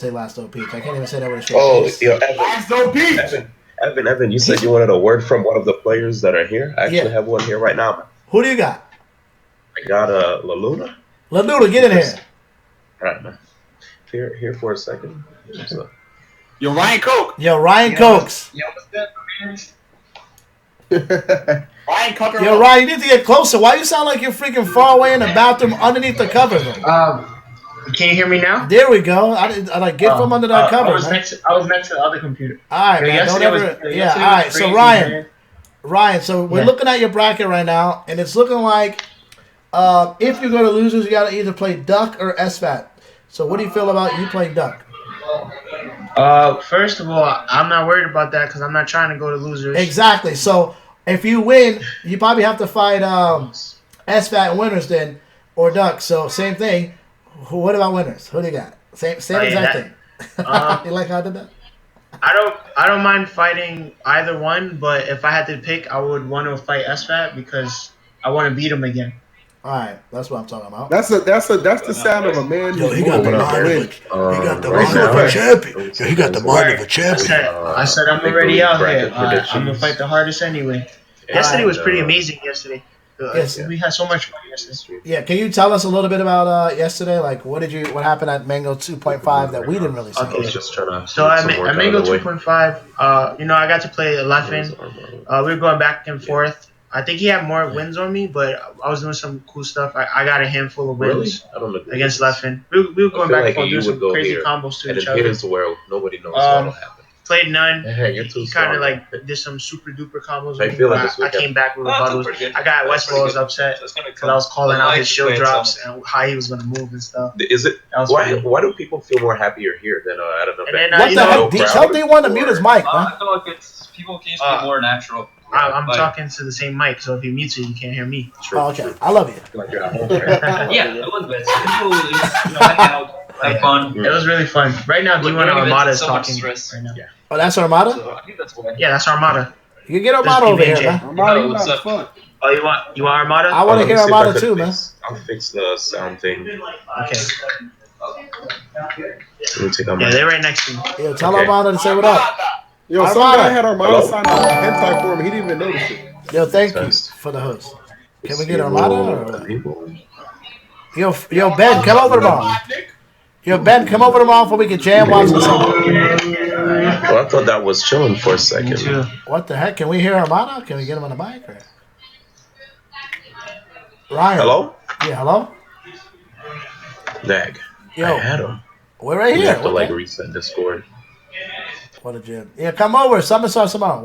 say last O Peach. I can't even say that with a straight face. yo, Last O Peach. Evan, you said you wanted a word from one of the players that are here. I actually have one here right now. Who do you got? I got La Luna. La Luna, get in here. All right, man. Here for a second. So. Yo, Ryan Coke. Ryan Cokes. What's that? Ryan Coke. Yo, Ryan, you need to get closer. Why you sound like you're freaking far away in the bathroom underneath the covers? Can you hear me now? There we go. I like get from under that cover. I was next to the other computer. All right, man. Don't ever. Yeah. All right. So Ryan. So we're looking at your bracket right now, and it's looking like if you go to losers, you got to either play Duck or SFAT. So what do you feel about you playing Duck? First of all, I'm not worried about that because I'm not trying to go to losers. Exactly. So if you win, you probably have to fight SFAT and winners then, or Duck. So same thing. What about winners? Who do you got? Same exact thing. You like how I did that? I don't mind fighting either one, but if I had to pick, I would want to fight SFAT because I want to beat him again. All right, that's what I'm talking about. That's the sound of a man. Yo, he got the mind of a champion. He got the mind of a champion. I said I'm already out here. I'm gonna fight the hardest anyway. Yesterday was pretty amazing. Yes, we had so much fun yesterday. Yeah, can you tell us a little bit about yesterday? Like, what happened at Mango 2.5 that we didn't really see? I was just trying to. So at Mango 2.5, I got to play Leffen. We were going back and forth. I think he had more wins on me, but I was doing some cool stuff. I got a handful of wins against Leffen. We were going back and forth, doing some crazy combos to each other. And here's where nobody knows what'll happen. Played none. You're too he kind of like did some super duper combos. I came back with rebuttals. I got Westball's upset because I was calling out his shield drops and how he was going to move and stuff. Is it? Why do people feel more happier here than I don't know? What the heck? Tell D1 to mute his mic, man. I feel like people can be more natural. I'm talking to the same mic, so if he mutes it, you can't hear me. Oh, okay. I love you. Like you're at home. Yeah, a little bit. People hang out, have fun. It was really fun. Right now, D1 Armada is talking right now. Yeah. Oh, that's Armada? So I think that's why. Yeah, that's Armada. You can get Armada over here, man. Armada, what's up? fun. Oh, you want Armada? I want to hear Armada too, man. I'll fix the sound thing. Okay. Yeah, they're right next to me. Yo, tell Armada to say what up. Yo, some guy had Armada sign up hentai for him. He didn't even notice it. Yo, thank you for the host. Can we get Armada? Yo, Ben, come over tomorrow. Yo, Ben, come over tomorrow before we can jam watch the song. Well, I thought that was chilling for a second. What the heck? Can we hear Armada? Can we get him on the mic? Or? Ryan. Hello? Yeah, hello? Nag. Yo, I had him. we're right You here. have to reset Discord. What a jam. Yeah, come over. Something starts tomorrow.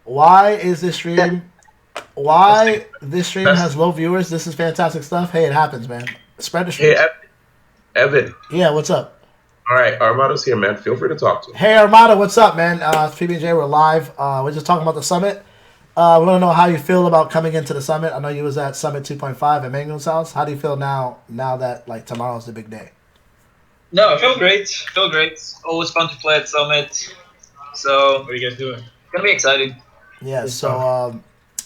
Why is this stream? Why this stream has low viewers? This is fantastic stuff. Hey, it happens, man. Spread the stream. Hey, Evan. Yeah, what's up? All right, Armada's here, man. Feel free to talk to him. Hey, Armada, what's up, man? It's PB&J. We're live. We're just talking about the summit. We want to know how you feel about coming into the summit. I know you was at Summit 2.5 at Mango's house. How do you feel now that like tomorrow's the big day? No, I feel great. Always fun to play at Summit. So, What are you guys doing? it's going to be exciting. Yeah, so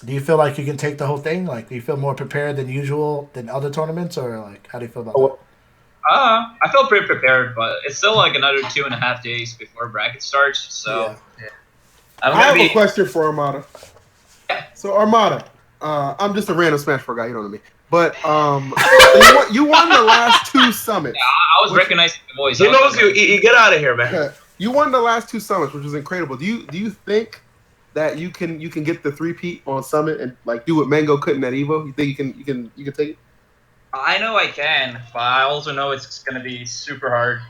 do you feel like you can take the whole thing? Like, do you feel more prepared than usual than other tournaments? Or, like, how do you feel about that? I feel pretty prepared, but it's still like another 2.5 days before bracket starts. So, I have a question for Armada. So, Armada, I'm just a random Smash 4 guy, you know what I mean? But you won the last two summits. Yeah, I was recognizing the voice. He knows you. You get out of here, man. You won the last two summits, which was incredible. Do you think that you can get the three-peat on Summit and like do what Mango couldn't at Evo? You think you can take it? I know I can, but I also know it's going to be super hard.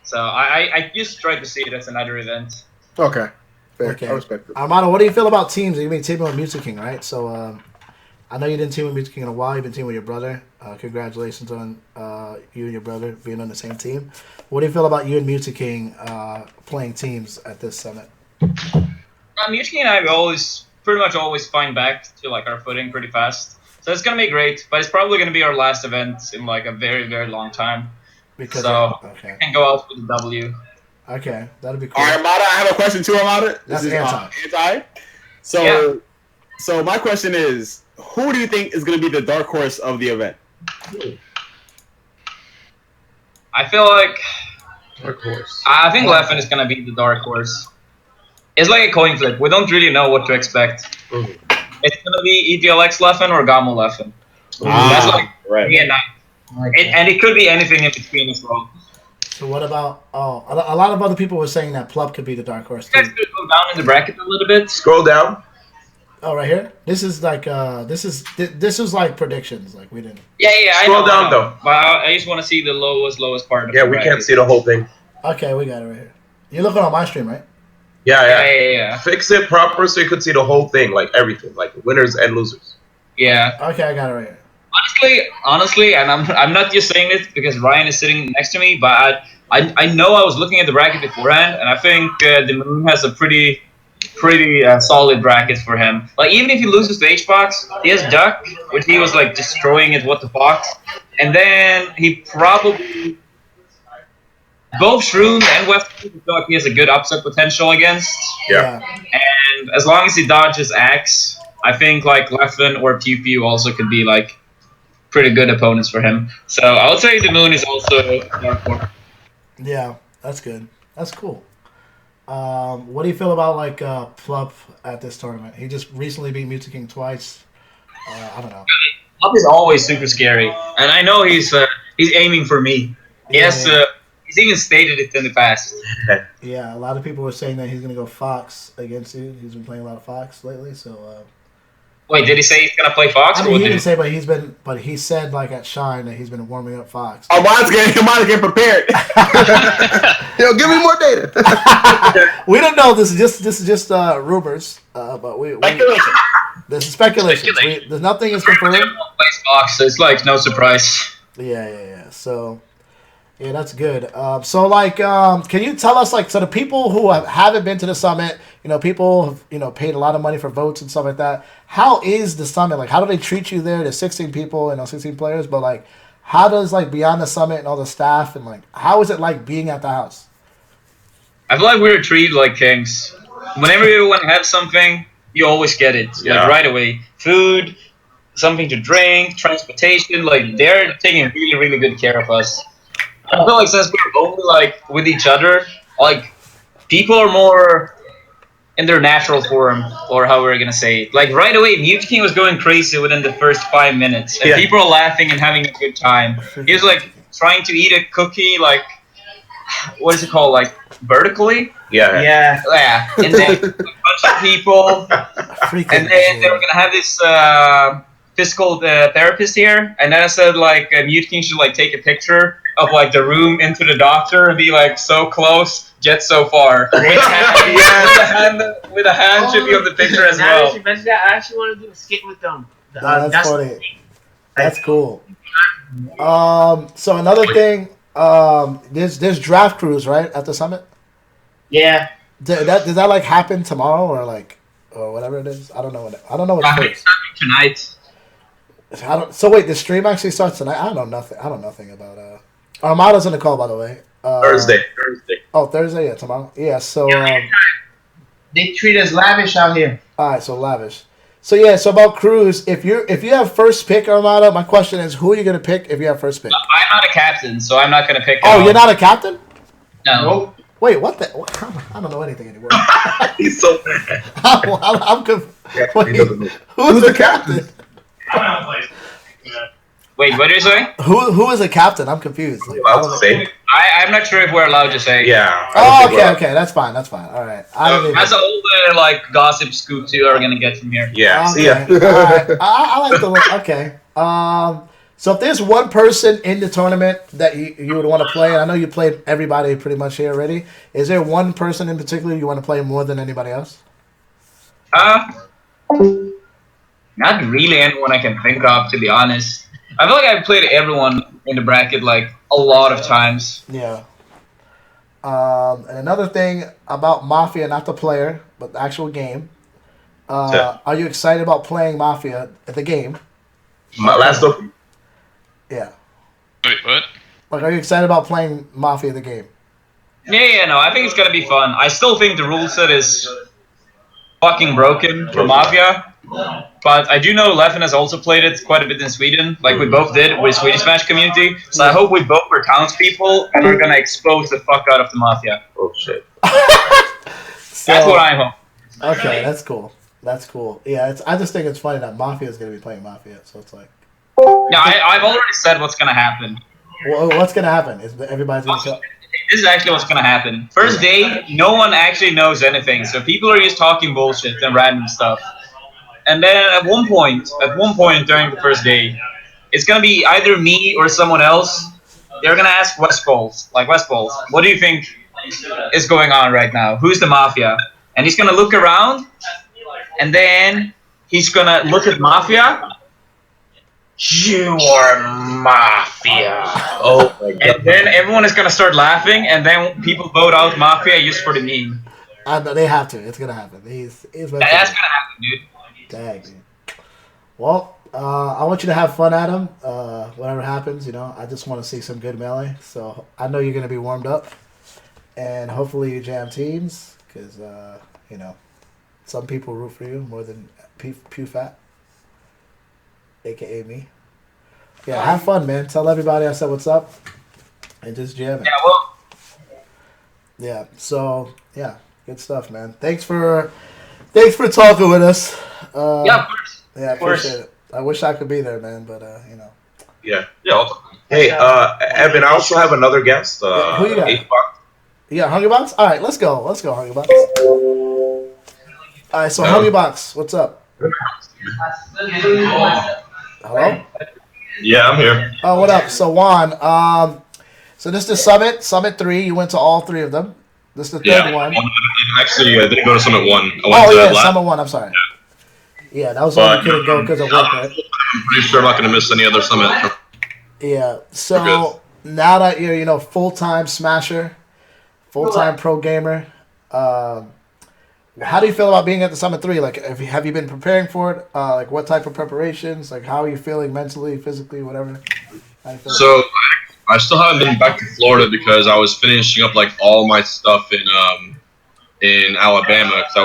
So I just tried to see it as another event. Okay. Fair. Okay. I respect it. Armando, what do you feel about teams? You've been teaming with Music King, right? So I know you didn't team with Music King in a while. You've been teaming with your brother. Congratulations on you and your brother being on the same team. What do you feel about you and Music King playing teams at this summit? Music King and I pretty much always find back to like our footing pretty fast. So it's going to be great, but it's probably going to be our last event in like a very, very long time. We can go out with a W. Okay, that'll be cool. All right, Armada, I have a question too, Armada. That's this is anti. So my question is, who do you think is going to be the dark horse of the event? I feel like Dark horse. I think Leffen is gonna be the dark horse. It's like a coin flip. We don't really know what to expect. Mm-hmm. It's gonna be EGLX Leffen or Gamma Leffen. That's like right. And it could be anything in between as well. So what about? Oh, a lot of other people were saying that Plup could be the dark horse too. You guys could go down in the bracket a little bit. Scroll down. Oh, right here. This is like this is like predictions. Like we didn't. Yeah. Scroll down though. But I just want to see the lowest part. Of Yeah, the we bracket. can't see the whole thing. Okay, we got it right here. You're looking on my stream, right? Yeah. Fix it proper so you could see the whole thing, like everything, like winners and losers. Yeah. Okay, I got it right here. Honestly, and I'm not just saying this because Ryan is sitting next to me, but I know I was looking at the bracket beforehand, and I think the Moon has a pretty solid bracket for him. Like even if he loses the H-Box, he has Duck, which he was like destroying it what the box, and then he probably both Shroom and West he has a good upset potential against. Yeah. And as long as he dodges Axe, I think like Leffen or Pew Pew also could be like pretty good opponents for him. So I would say the Moon is also dark horse. Yeah, that's good. That's cool. What do you feel about like Plup at this tournament? He just recently beat Mewtwo King twice. I don't know. Plup is always super scary, and I know he's aiming for me. Yes, he's even stated it in the past. Yeah, a lot of people were saying that he's gonna go Fox against you. He's been playing a lot of Fox lately, so. Wait, did he say he's gonna play Fox? I mean, he didn't say, but he said like at Shine that he's been warming up Fox. Mine's getting prepared. Yo, give me more data. We don't know. This is just rumors. But we this is speculation. There's nothing is confirmed. Plays Fox, so it's like no surprise. Yeah. So. Yeah, that's good. So, like, can you tell us, like, so the people who haven't been to the summit, people have, paid a lot of money for votes and stuff like that. How is the summit? Like, how do they treat you there? There's 16 people, 16 players, but, like, how does, like, beyond the summit and all the staff, and, like, how is it like being at the house? I feel like we were treated like kings. Whenever everyone has something, you always get it, like, right away. Food, something to drink, transportation, like, they're taking really, really good care of us. I feel like since we're only like with each other, like people are more in their natural form, or how we're gonna say it. Like right away, Mewtwo King was going crazy within the first 5 minutes, and people are laughing and having a good time. He was like trying to eat a cookie, like what is it called, like vertically? Yeah. And then a bunch of people, and then they were gonna have this physical therapist here, and then I said like Mewtwo King should like take a picture of like the room into the doctor and be like so close yet so far. With a hand should be on the picture as well. Now that you mentioned that, I actually want to do a skit with them. That's funny. That's cool. So another thing, there's draft crews, right, at the summit? Yeah. Did that like happen tomorrow or whatever it is? I don't know what it's happening tonight. So wait, the stream actually starts tonight? I don't know nothing about Armada's on the call, by the way. Thursday. Oh, Thursday, yeah, tomorrow. Yeah, so they treat us lavish out here. All right, so lavish. So yeah, so about crews, if you have first pick, Armada, my question is, who are you gonna pick if you have first pick? I'm not a captain, so I'm not gonna pick. Oh, you're not a captain? No. Nope. Wait, what the? I don't know anything anymore. He's so mad. I'm confused. Who's the captain? I don't know. Wait, what did you say? Who is a captain? I'm confused. I'm not sure if we're allowed to say. Yeah. Oh, okay. That's fine. All right. That's all the like gossip scoop you are gonna get from here. Yeah. Okay. See ya. All right. I like the look. Okay. So if there's one person in the tournament that you would want to play, and I know you played everybody pretty much here already, is there one person in particular you want to play more than anybody else? Not really anyone I can think of, to be honest. I feel like I've played everyone in the bracket like a lot of times. Yeah. And another thing about Mafia, not the player, but the actual game. Are you excited about playing Mafia at the game? My last open. Yeah. Wait, what? Like, are you excited about playing Mafia the game? No, I think it's gonna be fun. I still think the rule set is fucking broken for Mafia, But I do know Leffen has also played it quite a bit in Sweden, like we both did with Swedish Smash community. So I hope we both are townspeople and are gonna expose the fuck out of the Mafia. Oh shit. That's what I'm hoping. Okay, that's cool. That's cool. Yeah, I just think it's funny that Mafia is gonna be playing Mafia, so it's like. Yeah, I've already said what's gonna happen. Well, what's gonna happen? Is everybody's gonna kill? This is actually what's gonna happen. First day, no one actually knows anything, so people are just talking bullshit and random stuff. And then at one point during the first day, it's gonna be either me or someone else. They're gonna ask Westballs, what do you think is going on right now? Who's the Mafia? And he's gonna look around, and then he's gonna look at Mafia. You are Mafia. Oh my god. And then everyone is gonna start laughing, and then people vote out Mafia just for the meme. They have to. It's gonna happen. That's gonna happen, dude. Dang, dude. Well, I want you to have fun, Adam. Whatever happens, I just want to see some good melee. So I know you're gonna be warmed up, and hopefully you jam teams, because some people root for you more than Pew Fat, aka me. Yeah, have fun, man. Tell everybody I said what's up, and just jam it. Yeah, well. Yeah. So yeah, good stuff, man. Thanks for talking with us. Yeah, of course. Yeah, I appreciate it. I wish I could be there, man, but Yeah. Hey, Evan, I also have another guest. Who you got? Yeah, Hungrybox? All right, let's go, Hungrybox. All right, so Hungrybox, what's up? Hello? Yeah, I'm here. Oh, what up? So Juan, so this is the Summit 3. You went to all 3 of them. This is the third one. Actually, I didn't go to Summit 1. Summit 1, I'm sorry. Yeah, that was when you couldn't go because of work, right? I'm pretty sure I'm not going to miss any other Summit. Yeah, so now that you're, full-time Smasher, full-time pro gamer, how do you feel about being at the Summit 3? Like, have you been preparing for it? Like, what type of preparations? Like, how are you feeling mentally, physically, whatever? So, I still haven't been back to Florida because I was finishing up, like, all my stuff in Alabama because I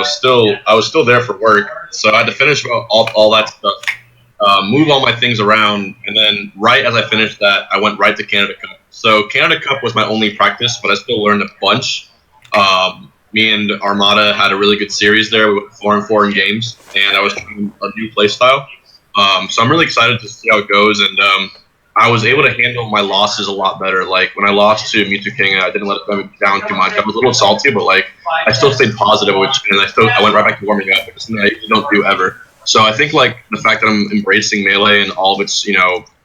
was still there for work. So I had to finish all that stuff, move all my things around, and then right as I finished that, I went right to Canada Cup. So Canada Cup was my only practice, but I still learned a bunch. Me and Armada had a really good series there. We went 4-4 in games, and I was trying a new play style. So I'm really excited to see how it goes, and I was able to handle my losses a lot better. Like, when I lost to Mewtwo King, I didn't let it go down too much. I was a little salty, but, like, I still stayed positive, and I went right back to warming up, which is something I usually don't do ever. So I think, like, the fact that I'm embracing Melee and all of its,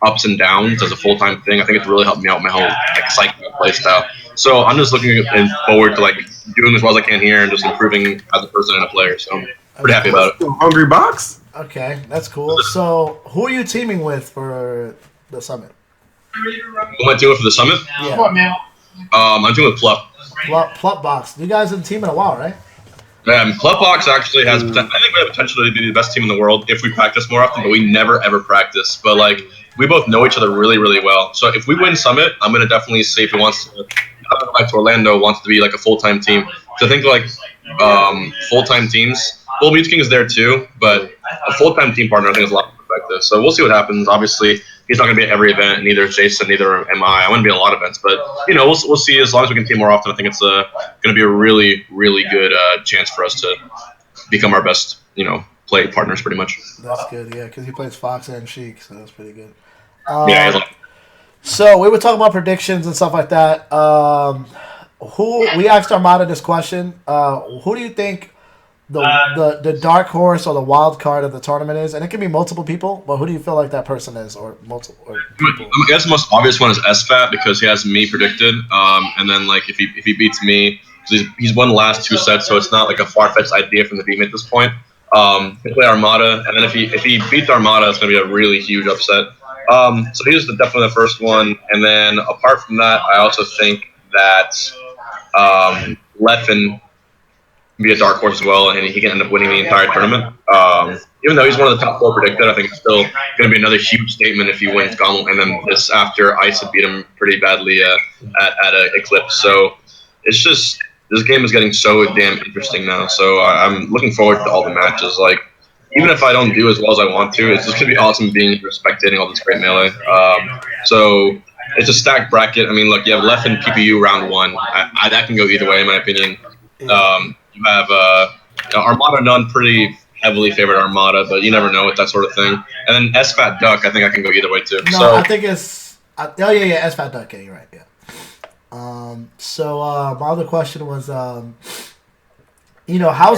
ups and downs as a full-time thing, I think it's really helped me out my whole, like, cycle play style. So I'm just looking forward to, like, doing as well as I can here and just improving as a person and a player. So I'm pretty happy about it. Hungrybox? Okay, that's cool. So who are you teaming with for the Summit? Who am I teaming for the Summit? Yeah. Come on, man. I'm teaming with Plup. Plupbox. You guys have been teaming a while, right? Plupbox actually has. I think we have potential to be the best team in the world if we practice more often, but we never ever practice. But, like, we both know each other really, really well. So if we win Summit, I'm gonna definitely see if he wants to go back to Orlando, wants to be like a full-time team. So I think, like, full-time teams. Well, Mewtwo King is there too, but a full-time team partner I think is a lot more effective. So we'll see what happens. Obviously, he's not gonna be at every event. Neither is Jason. Neither am I. I want to be at a lot of events, but we'll see. As long as we can team more often, I think it's gonna be a really, really good chance for us to become our best, play partners, pretty much. That's good, yeah, because he plays Fox and Sheik, so that's pretty good. Yeah. So we were talking about predictions and stuff like that. We asked Armada this question. Who do you think the dark horse or the wild card of the tournament is? And it can be multiple people, but who do you feel like that person is, or multiple? Or people? I guess the most obvious one is SFAT because he has me predicted. And then, like, if he beats me, he's won the last 2 sets, so it's not like a far-fetched idea from the team at this point. He'll play Armada, and then if he beats Armada, it's gonna be a really huge upset. So he's definitely the first one, and then apart from that, I also think that Leffen can be a dark horse as well, and he can end up winning the entire tournament. Even though he's one of the top 4 predicted, I think it's still going to be another huge statement if he wins Gauntlet, and then this after Ice had beat him pretty badly at Eclipse. So it's just, this game is getting so damn interesting now. So I'm looking forward to all the matches. Like, even if I don't do as well as I want to, it's just gonna be awesome being here, spectating all this great melee. So it's a stacked bracket. I mean, look, you have Leffen PPU round 1. That can go either way, in my opinion. You have Armada None, pretty heavily favored Armada, but you never know with that sort of thing. And then SFAT Duck, I think I can go either way too. No, so, I think it's SFAT Duck. Yeah, you're right. Yeah. So my other question was, how's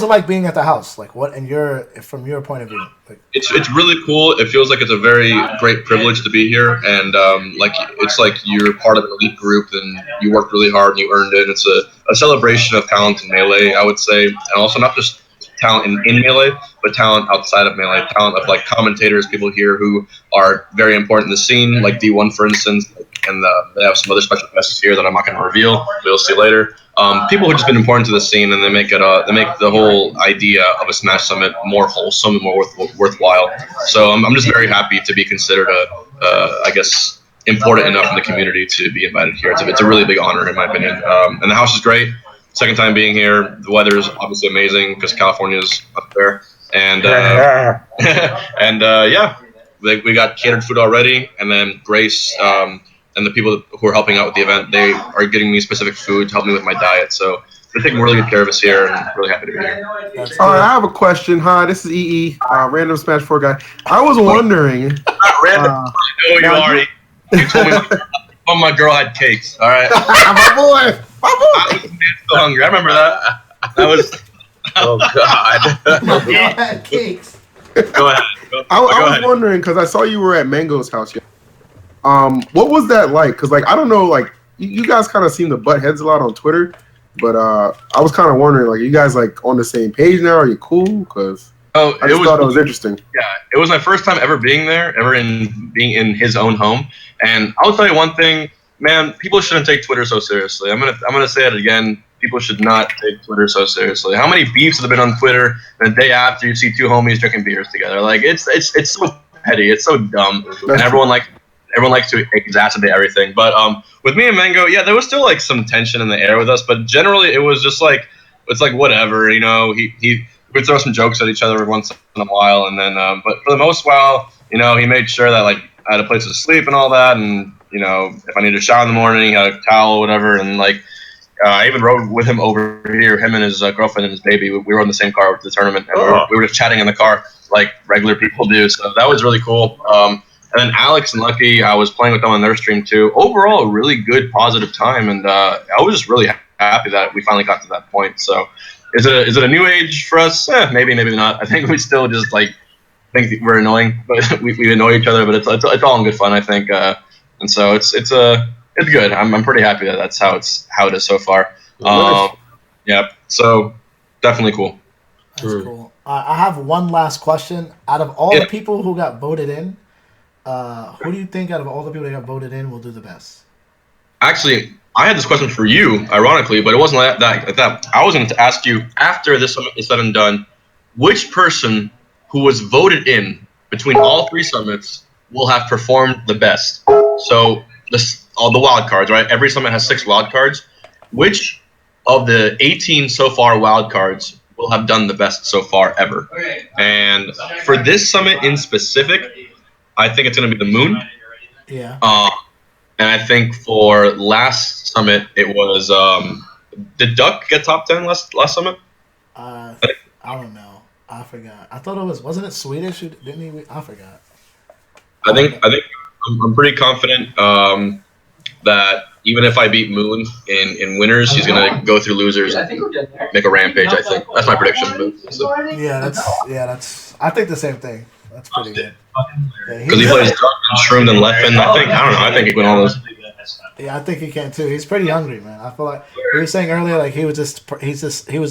it like being at the house? Like, what from your point of view? Like, it's really cool. It feels like it's a very great privilege to be here, and it's like you're part of an elite group, and you worked really hard and you earned it. It's a celebration of talent in Melee, I would say, and also not just talent in Melee, but talent outside of Melee, talent of like commentators, people here who are very important in the scene, like D1 for instance, and they have some other special guests here that I'm not going to reveal. We'll see later. People who've just been important to the scene, and they make the whole idea of a Smash Summit more wholesome and more worthwhile. So I'm just very happy to be considered I guess important enough in the community to be invited here. It's a really big honor in my opinion. And the house is great. Second time being here. The weather is obviously amazing because California is up there. And we got catered food already, and then Grace. And the people who are helping out with the event, they are getting me specific food to help me with my diet. So they're taking really good care of us here, and I'm really happy to be here. All right, I have a question. Hi, this is EE, random Smash 4 guy. I was wondering. Not random. I know you already. You told me my girl had cakes. All right. My boy. I was so hungry. I remember that. That was. Oh God. My girl had cakes. Go ahead. I was wondering because I saw you were at Mango's house. What was that like? Because I don't know, you guys kind of seem to butt heads a lot on Twitter, but I was kind of wondering, are you guys on the same page now? Are you cool? Because I thought it was interesting. Yeah, it was my first time ever being there, being in his own home, and I'll tell you one thing, man. People shouldn't take Twitter so seriously. I'm gonna say it again. People should not take Twitter so seriously. How many beefs have been on Twitter and the day after you see two homies drinking beers together? It's so petty. It's so dumb, and everyone likes to exacerbate everything. But with me and Mango, yeah, there was still some tension in the air with us, but generally it was just it's whatever, he would throw some jokes at each other once in a while, and then but for the most while, he made sure that I had a place to sleep and all that, and if I needed a shower in the morning, I had a towel or whatever, and I even rode with him over here, him and his girlfriend and his baby. We were in the same car with the tournament, and we were just chatting in the car like regular people do, so that was really cool. And then Alex and Lucky, I was playing with them on their stream too. Overall, a really good, positive time, and I was just really happy that we finally got to that point. So, is it a new age for us? Maybe not. I think we still just think we're annoying, but we annoy each other. But it's all in good fun, I think. And so it's good. I'm pretty happy that that's how it is so far. Yeah. So definitely cool. That's cool. I have one last question. Out of all the people who got voted in. Who do you think out of all the people that got voted in will do the best? Actually, I had this question for you, ironically, but it wasn't like that. I was going to ask you, after this summit is said and done, which person who was voted in between all 3 summits will have performed the best? So, all the wild cards, right? Every summit has 6 wild cards. Which of the 18 so far wild cards will have done the best so far ever? And for this summit in specific, I think it's going to be the Moon. Yeah. And I think for last summit, it was did Duck get top 10 last summit? I don't know. I forgot. I thought wasn't it Swedish? Didn't he? I forgot. I think I'm pretty confident that even if I beat Moon in winners, he's gonna go through losers and make a rampage. I think that's my prediction. Yeah, that's. I think the same thing. That's pretty good. Because he plays Duck and Shroom and Leffen. I think he can win all those. Yeah, I think he can too. He's pretty hungry, man. I feel like we were saying earlier, he was a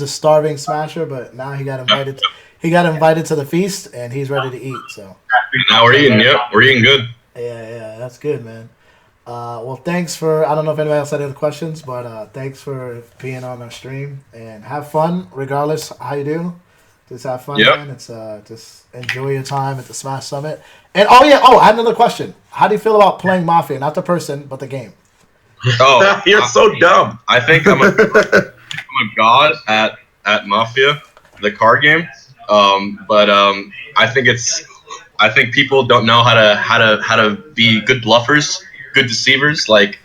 starving smasher, but now he got invited. He got invited to the feast, and he's ready to eat. So now we're eating. Yep, we're eating good. Yeah, that's good, man. Well, thanks for. I don't know if anybody else had other questions, but thanks for being on our stream, and have fun regardless how you do. Just have fun, man. It's just enjoy your time at the Smash Summit. And I had another question. How do you feel about playing Mafia? Not the person, but the game. Oh, you're so dumb. I think I'm a god at Mafia, the card game. But I think people don't know how to be good bluffers, good deceivers. Like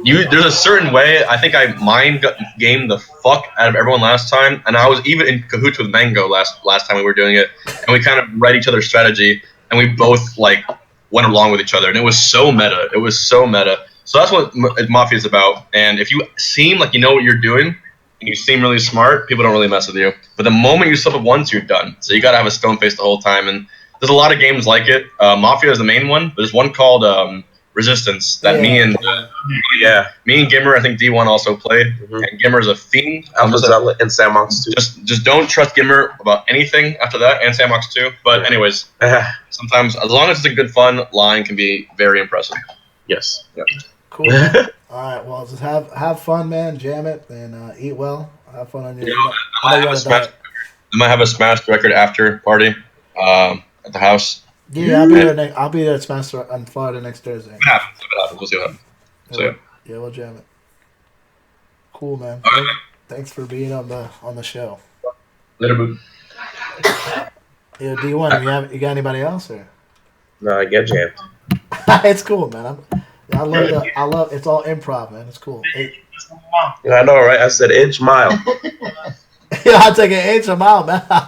there's a certain way. I think I mind gamed the fuck out of everyone last time, and I was even in cahoots with Mango last time we were doing it, and we kind of read each other's strategy, and we both like went along with each other, and it was so meta. It was so meta. So that's what Mafia is about. And if you seem like you know what you're doing, and you seem really smart, people don't really mess with you. But the moment you slip up once, you're done. So you got to have a stone face the whole time. And there's a lot of games like it. Mafia is the main one, but there's one called Resistance that me and Gimmer, I think D1 also played. Mm-hmm. And Gimmer's a fiend. Alpha and Samox too. Just don't trust Gimmer about anything after that, and Samox too. But anyways, sometimes as long as it's a good fun line, can be very impressive. Yes. Yeah. Cool. All right. Well, just have fun, man. Jam it and eat well. Have fun on your. I might have a smashed record after party at the house. Yeah, I'll be there. I'll be there at Smash on Florida next Thursday. It happens. We'll see what happens. Yeah, we'll jam it. Cool, man. Thanks for being on the show. Later, boo. Yeah, D1, you got anybody else or? No, I get jammed. It's cool, man. I love it's all improv, man. It's cool. Yeah, I know, right? I said inch mile. Yeah, I'll take an inch a mile, man. I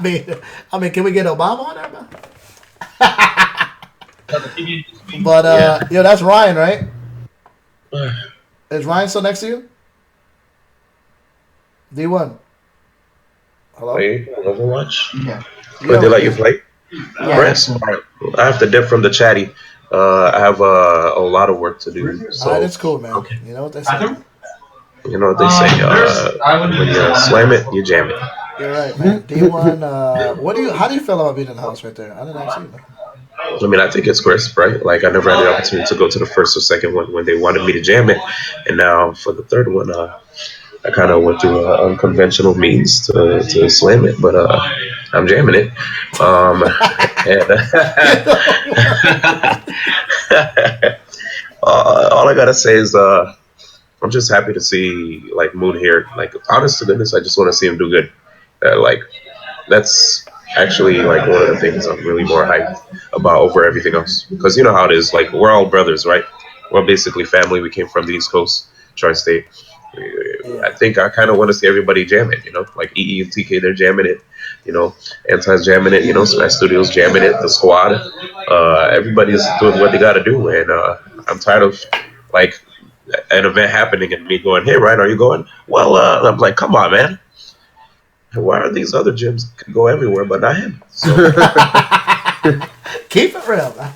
mean, can we get Obama on there, man? But that's Ryan, right? Is Ryan still next to you? D1. Hello? Wait, Overwatch? Yeah. But they let you play? Yeah. Press. I have to dip from the chatty. I have a lot of work to do. So. All right, that's cool, man. Okay. You know what they say? You know what they say? When you slam it, you jam it. You're right, man. D1, how do you feel about being in the house right there? I didn't ask you, man. I mean, I think it's crisp, right? Like, I never had the opportunity to go to the first or second one when they wanted me to jam it. And now for the third one, I kind of went through unconventional means to slam it, but I'm jamming it. All I got to say is I'm just happy to see, like, Moon here. Like, honest to goodness, I just want to see him do good. That's actually like one of the things I'm really more hyped about over everything else, because you know how it is, like, we're all brothers, right? We're basically family. We came from the East Coast, Tri-State. I think I kind of want to see everybody jam it, you know, like EE and TK, they're jamming it, you know, Anti's jamming it, you know, Smash Studios jamming it, the squad, everybody's doing what they got to do, and I'm tired of like an event happening and me going, hey Ryan, are you going? Well, I'm like, come on, man. Why are these other gyms can go everywhere but not him? So. Keep it real, man.